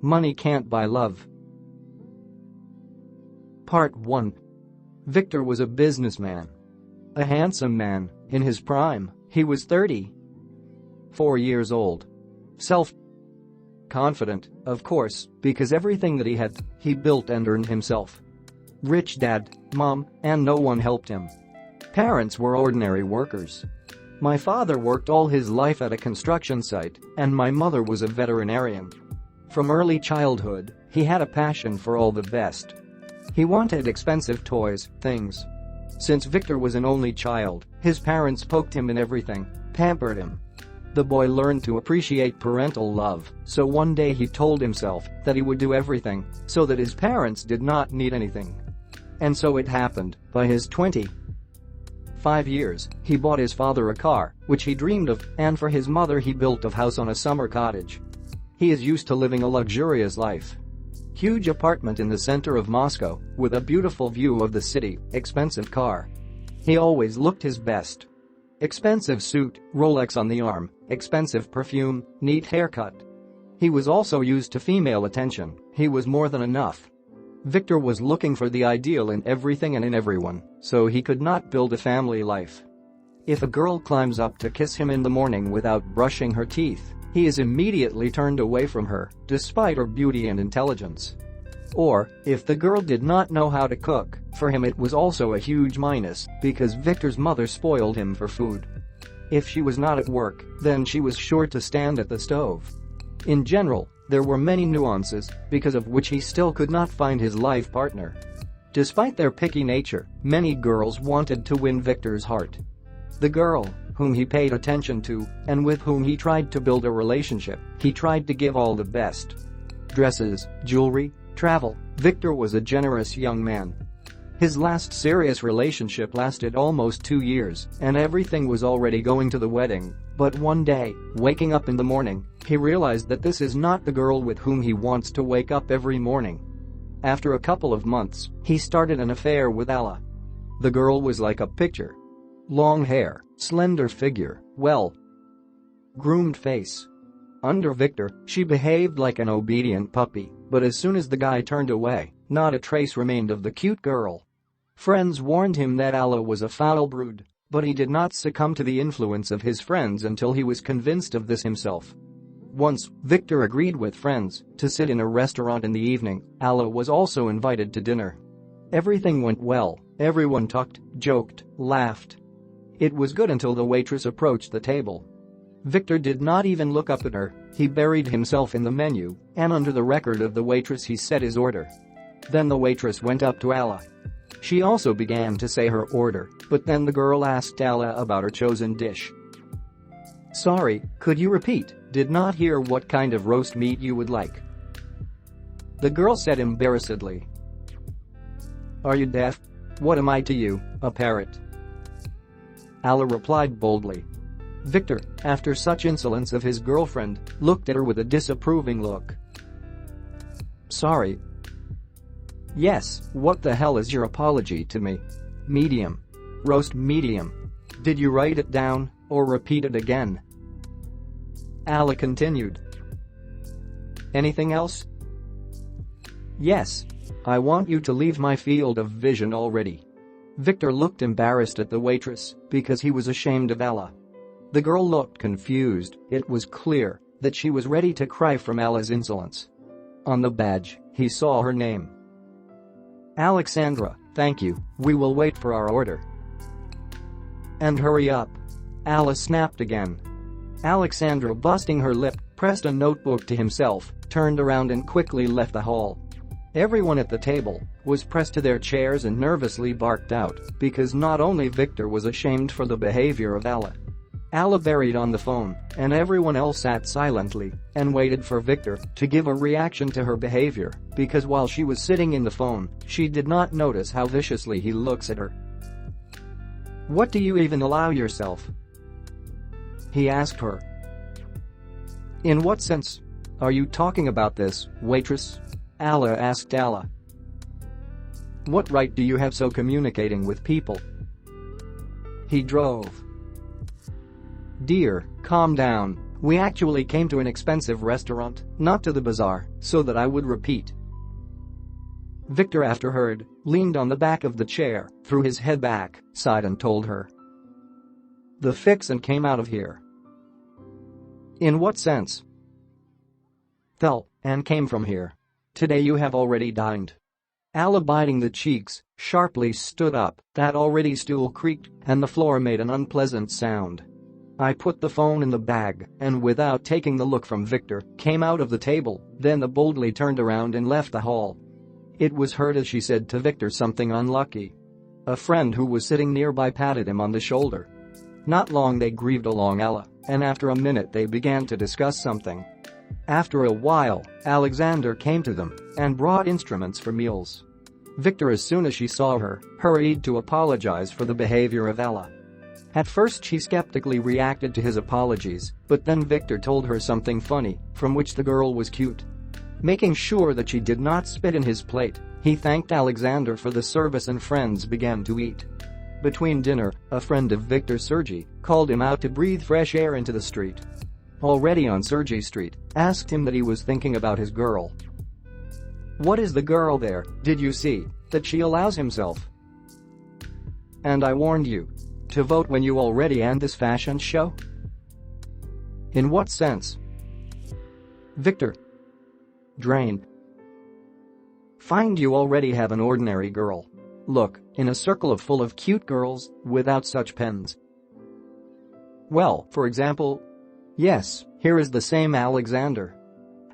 Money can't buy love. Part 1. Victor was a businessman. A handsome man, in his prime. He was 34 years old. Self-confident, of course, because everything that he had, he built and earned himself. Rich dad, mom, and no one helped him. Parents were ordinary workers. My father worked all his life at a construction site, and my mother was a veterinarian. From early childhood, he had a passion for all the best. He wanted expensive toys, things. Since Victor was an only child, his parents poked him in everything, pampered him. The boy learned to appreciate parental love, so one day he told himself that he would do everything so that his parents did not need anything. And so it happened. By his 25 years, he bought his father a car, which he dreamed of, and for his mother he built a house on a summer cottage. He is used to living a luxurious life. Huge apartment in the center of Moscow, with a beautiful view of the city, expensive car. He always looked his best. Expensive suit, Rolex on the arm, expensive perfume, neat haircut. He was also used to female attention. He was more than enough. Victor was looking for the ideal in everything and in everyone, so he could not build a family life. If a girl climbs up to kiss him in the morning without brushing her teeth, he is immediately turned away from her, despite her beauty and intelligence. Or, if the girl did not know how to cook, for him it was also a huge minus, because Victor's mother spoiled him for food. If she was not at work, then she was sure to stand at the stove. In general, there were many nuances, because of which he still could not find his life partner. Despite their picky nature, many girls wanted to win Victor's heart. The girl, whom he paid attention to, and with whom he tried to build a relationship, he tried to give all the best. Dresses, jewelry, travel. Victor was a generous young man. His last serious relationship lasted almost 2 years, and everything was already going to the wedding, but one day, waking up in the morning, he realized that this is not the girl with whom he wants to wake up every morning. After a couple of months, he started an affair with Alla. The girl was like a picture. Long hair, slender figure, well-groomed face. Under Victor, she behaved like an obedient puppy, but as soon as the guy turned away, not a trace remained of the cute girl. Friends warned him that Alla was a foul brood, but he did not succumb to the influence of his friends until he was convinced of this himself. Once, Victor agreed with friends to sit in a restaurant in the evening. Alla was also invited to dinner. Everything went well, everyone talked, joked, laughed. It was good until the waitress approached the table. Victor did not even look up at her, he buried himself in the menu, and under the record of the waitress he said his order. Then the waitress went up to Alla. She also began to say her order, but then the girl asked Alla about her chosen dish. "Sorry, could you repeat? Did not hear what kind of roast meat you would like." The girl said embarrassedly. "Are you deaf? What am I to you, a parrot?" Alla replied boldly. Victor, after such insolence of his girlfriend, looked at her with a disapproving look. "Sorry." "Yes, what the hell is your apology to me?" "Medium. Roast medium. Did you write it down, or repeat it again?" Alla continued. "Anything else?" "Yes. I want you to leave my field of vision already." Victor looked embarrassed at the waitress because he was ashamed of Alla. The girl looked confused. It was clear that she was ready to cry from Alla's insolence. On the badge, he saw her name. "Alexandra, thank you, we will wait for our order." "And hurry up." Alla snapped again. Alexandra, busting her lip, pressed a notebook to himself, turned around and quickly left the hall. Everyone at the table was pressed to their chairs and nervously barked out because not only Victor was ashamed for the behavior of Alla. Alla buried on the phone, and everyone else sat silently and waited for Victor to give a reaction to her behavior because while she was sitting in the phone, she did not notice how viciously he looks at her. "What do you even allow yourself?" he asked her. "In what sense? Are you talking about this, waitress?" Alla asked Alla. "What right do you have so communicating with people?" He drove. "Dear, calm down, We actually came to an expensive restaurant, not to the bazaar, so that I would repeat. Victor, after heard, leaned on the back of the chair, threw his head back, sighed and told her. The fix and came out of here. In what sense? Fell and came from here. Today you have already dined. Ella, biting the cheeks, sharply stood up. That already stool creaked and the floor made an unpleasant sound. I put the phone in the bag and, without taking the look from Victor, came out of the table, then boldly turned around and left the hall. It was heard as she said to Victor something unlucky. A friend who was sitting nearby patted him on the shoulder. Not long they grieved along Ella, and after a minute they began to discuss something. After a while, Alexander came to them and brought instruments for meals. Victor, as soon as she saw her, hurried to apologize for the behavior of Ella. At first she skeptically reacted to his apologies, but then Victor told her something funny, from which the girl was cute. Making sure that she did not spit in his plate, he thanked Alexander for the service and friends began to eat. Between dinner, a friend of Victor, Sergei, called him out to breathe fresh air into the street. Already on Sergei Street, asked him that he was thinking about his girl. What is the girl there, did you see, that she allows himself? And I warned you. To vote when you already end this fashion show? In what sense? Victor. Drained. Find you already have an ordinary girl. Look, in a circle full of cute girls, without such pens. Well, for example. Yes, here is the same Alexander.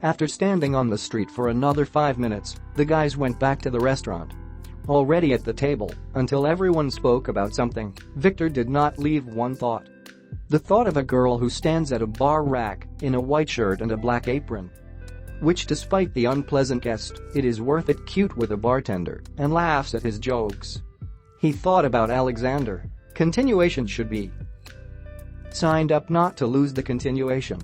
After standing on the street for another 5 minutes, the guys went back to the restaurant. Already at the table, until everyone spoke about something, Victor did not leave one thought. The thought of a girl who stands at a bar rack, in a white shirt and a black apron. Which, despite the unpleasant guest, it is worth it, cute with a bartender, and laughs at his jokes. He thought about Alexander. Continuation should be signed up not to lose the continuation.